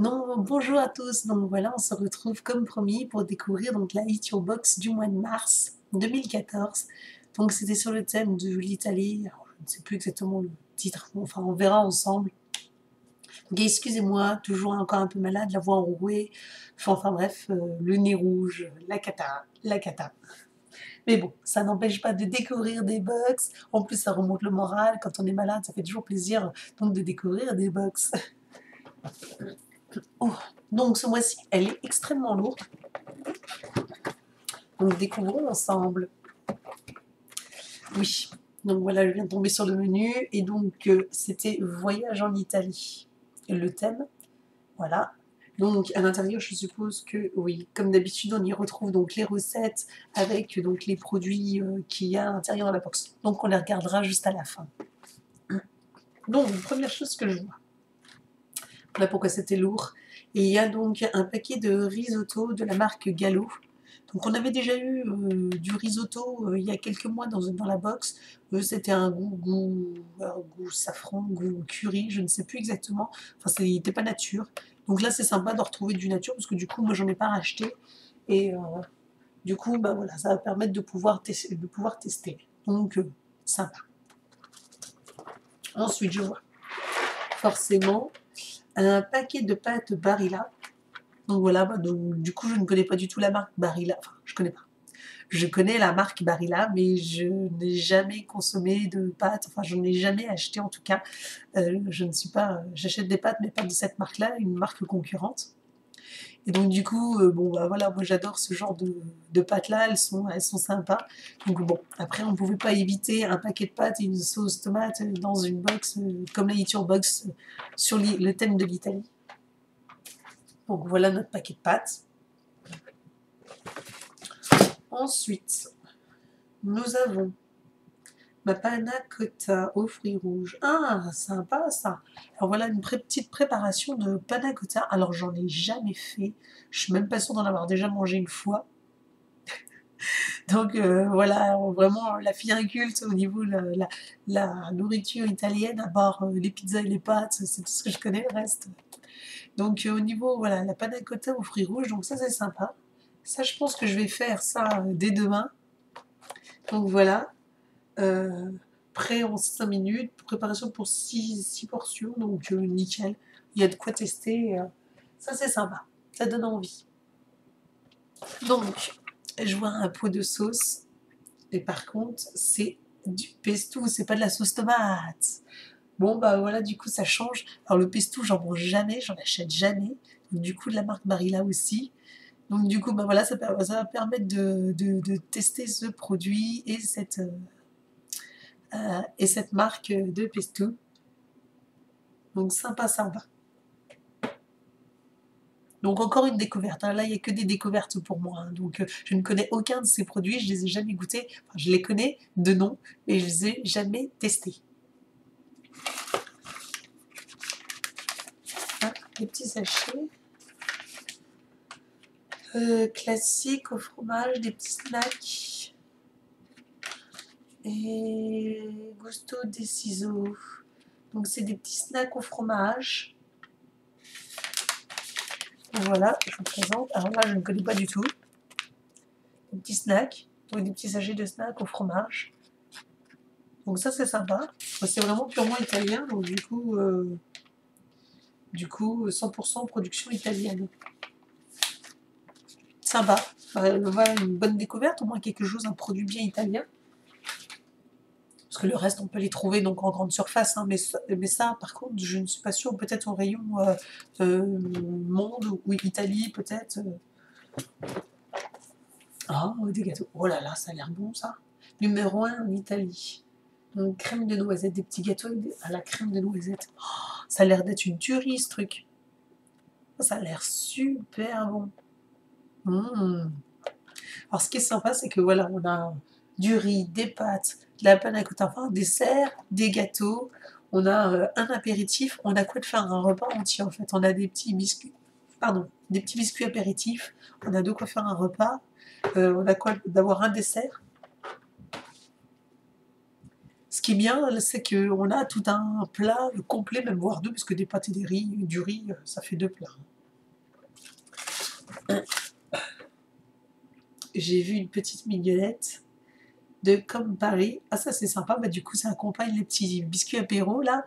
Non, bonjour à tous. Donc voilà, on se retrouve comme promis pour découvrir donc la Eat Your Box du mois de mars 2014. Donc c'était sur le thème de l'Italie. Alors, je ne sais plus exactement le titre. Bon, enfin, on verra ensemble. Donc excusez-moi, toujours encore un peu malade, la voix enrouée. Enfin bref, le nez rouge, la cata, la cata. Mais bon, ça n'empêche pas de découvrir des box. En plus, ça remonte le moral. Quand on est malade, ça fait toujours plaisir donc de découvrir des box. Oh, donc ce mois-ci, elle est extrêmement lourde. Donc découvrons ensemble. Oui, donc voilà, je viens de tomber sur le menu et donc c'était voyage en Italie. Et le thème, voilà. Donc à l'intérieur, je suppose que oui, comme d'habitude, on y retrouve donc les recettes avec donc les produits qu'il y a à l'intérieur de la box. Donc on les regardera juste à la fin. Donc première chose que je vois. Voilà pourquoi c'était lourd. Et il y a donc un paquet de risotto de la marque Gallo. Donc on avait déjà eu du risotto il y a quelques mois dans la box. C'était un goût safran, goût curry, je ne sais plus exactement. Enfin, il n'était pas nature. Donc là, c'est sympa de retrouver du nature parce que du coup, moi, j'en ai pas racheté. Et du coup, bah voilà, ça va permettre de pouvoir tester. Donc, sympa. Ensuite, je vois forcément un paquet de pâtes Barilla. Donc voilà, bah, donc, du coup, je ne connais pas du tout la marque Barilla. Enfin, je connais pas. Je connais la marque Barilla, mais je n'ai jamais consommé de pâtes. Enfin, je n'ai jamais acheté en tout cas. Je ne suis pas. J'achète des pâtes, mais pas de cette marque-là, une marque concurrente. Et donc du coup, bon bah voilà, moi j'adore ce genre de pâtes-là. Elles sont sympas. Donc bon, après on ne pouvait pas éviter un paquet de pâtes et une sauce tomate dans une box comme la Eat Your Box sur le thème de l'Italie. Donc voilà notre paquet de pâtes. Ensuite, nous avons ma panna cotta aux fruits rouges. Ah, sympa ça. Alors voilà une petite préparation de panna cotta. Alors j'en ai jamais fait. Je suis même pas sûre d'en avoir déjà mangé une fois. Donc voilà, vraiment la fille inculte au niveau de la nourriture italienne, à part les pizzas et les pâtes, c'est tout ce que je connais, le reste. Donc au niveau, voilà, la panna cotta aux fruits rouges, donc ça c'est sympa. Ça, je pense que je vais faire ça dès demain. Donc voilà. Euh, Prêt en 5 minutes, préparation pour 6 portions, donc nickel. Il y a de quoi tester. Ça, c'est sympa. Ça donne envie. Donc, je vois un pot de sauce. Et par contre, c'est du pesto, c'est pas de la sauce tomate. Bon, bah voilà, du coup, ça change. Alors, le pesto, j'en mange jamais, j'en achète jamais. Donc, du coup, de la marque Barilla aussi. Donc, du coup, bah voilà, ça va permettre de tester ce produit et cette marque de pesto. Donc sympa, sympa. Donc encore une découverte, hein. Là, il n'y a que des découvertes pour moi, hein. Donc je ne connais aucun de ces produits, je ne les ai jamais goûtés. Enfin, je les connais de nom, mais je ne les ai jamais testés. Hein, des petits sachets. Classiques au fromage, des petits snacks. Et Gusto des ciseaux. Donc c'est des petits snacks au fromage. Voilà, je vous présente. Alors là, je ne connais pas du tout. Des petits snacks, donc des petits sachets de snacks au fromage. Donc ça c'est sympa. C'est vraiment purement italien, donc du coup 100% production italienne. Sympa. Voilà une bonne découverte, au moins quelque chose, un produit bien italien. Parce que le reste on peut les trouver donc en grande surface, hein, mais ça par contre je ne suis pas sûre, peut-être au rayon monde ou Italie peut-être. Ah, des gâteaux. Oh là là, ça a l'air bon ça. Numéro 1 en Italie. Donc, crème de noisette, des petits gâteaux à la crème de noisette. Oh, ça a l'air d'être une tuerie ce truc. Ça a l'air super bon. Mmh. Alors ce qui est sympa, c'est que voilà, on a du riz, des pâtes, de la panna cotta, enfin un dessert, des gâteaux. On a un apéritif. On a quoi de faire un repas entier en fait. On a des petits biscuits, pardon, des petits biscuits apéritifs. On a de quoi faire un repas. On a quoi d'avoir un dessert. Ce qui est bien, c'est qu'on a tout un plat complet, même voire deux, parce que des pâtes et du riz, ça fait deux plats. J'ai vu une petite mignonnette de Comme Paris. Ah, ça c'est sympa, bah, du coup ça accompagne les petits biscuits apéro là.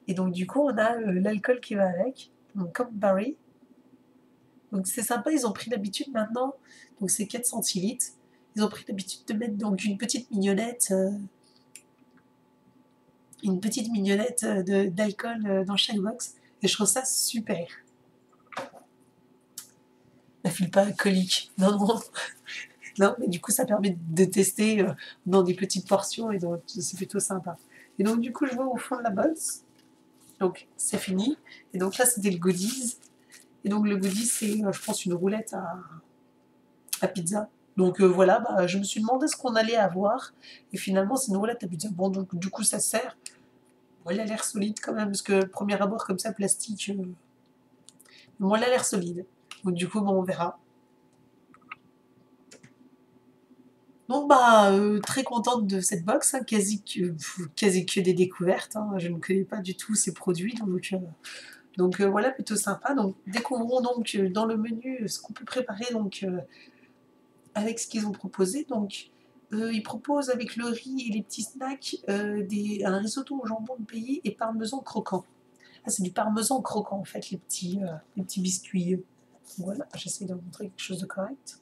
Et donc du coup on a l'alcool qui va avec, donc Comme Paris. Donc c'est sympa, ils ont pris l'habitude maintenant, donc c'est 4 centilitres. Ils ont pris l'habitude de mettre donc une petite mignonnette d'alcool dans chaque box. Et je trouve ça super. La file pas alcoolique. Non, non. Non, mais du coup, ça permet de tester dans des petites portions et donc c'est plutôt sympa. Et donc, du coup, je vois au fond de la box. Donc, c'est fini. Et donc là, c'était le goodies. Et donc, le goodies, c'est, je pense, une roulette à pizza. Donc voilà, bah, je me suis demandé ce qu'on allait avoir. Et finalement, c'est une roulette à pizza. Bon, donc du coup, ça sert. Bon, elle a l'air solide quand même, parce que premier abord comme ça, plastique, bon, elle a l'air solide. Donc du coup, bon, on verra. Donc bah, très contente de cette box, hein, quasi que des découvertes, hein. Je ne connais pas du tout ces produits, donc voilà, plutôt sympa. Donc découvrons donc dans le menu ce qu'on peut préparer donc avec ce qu'ils ont proposé. Donc ils proposent avec le riz et les petits snacks un risotto au jambon de pays et parmesan croquant. Ah, c'est du parmesan croquant en fait, les petits biscuits. Voilà, j'essaie de montrer quelque chose de correct.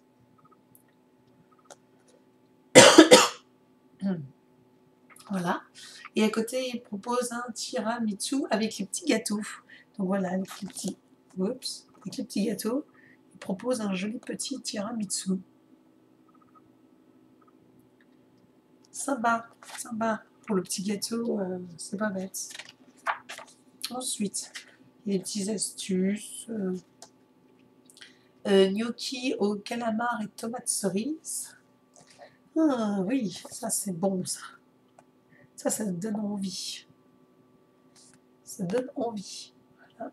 Voilà. Et à côté, il propose un tiramisu avec les petits gâteaux. Donc voilà, avec les petits gâteaux, il propose un joli petit tiramisu. Sympa, sympa. Pour le petit gâteau, c'est pas bête. Ensuite, il y a des petites astuces. Gnocchi au calamar et tomates cerises. Ah oui, ça c'est bon ça. Ça donne envie. Ça donne envie. Voilà.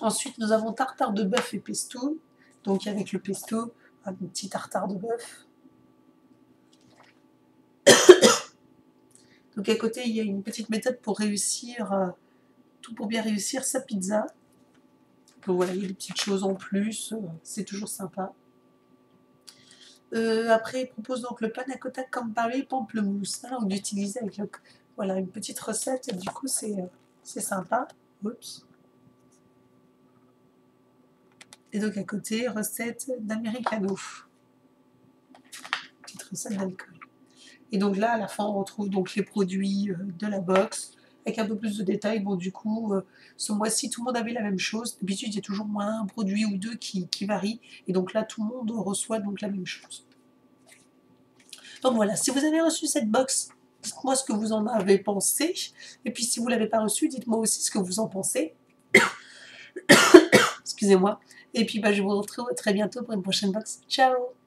Ensuite, nous avons tartare de bœuf et pesto. Donc avec le pesto, un petit tartare de bœuf. Donc à côté, il y a une petite méthode pour réussir, tout pour bien réussir sa pizza. Donc voilà, il y a des petites choses en plus, c'est toujours sympa. Après, il propose donc le panna cotta Campari pamplemousse. Alors, on utilise avec voilà, une petite recette, et du coup, c'est sympa. Oups. Et donc à côté, recette d'americano. Petite recette d'alcool. Et donc là, à la fin, on retrouve donc les produits de la box, avec un peu plus de détails. Bon, du coup, ce mois-ci, tout le monde avait la même chose. D'habitude, il y a toujours moins un produit ou deux qui varient. Et donc là, tout le monde reçoit donc la même chose. Donc voilà, si vous avez reçu cette box, dites-moi ce que vous en avez pensé. Et puis si vous ne l'avez pas reçue, dites-moi aussi ce que vous en pensez. Excusez-moi. Et puis bah, je vous retrouve très bientôt pour une prochaine box. Ciao!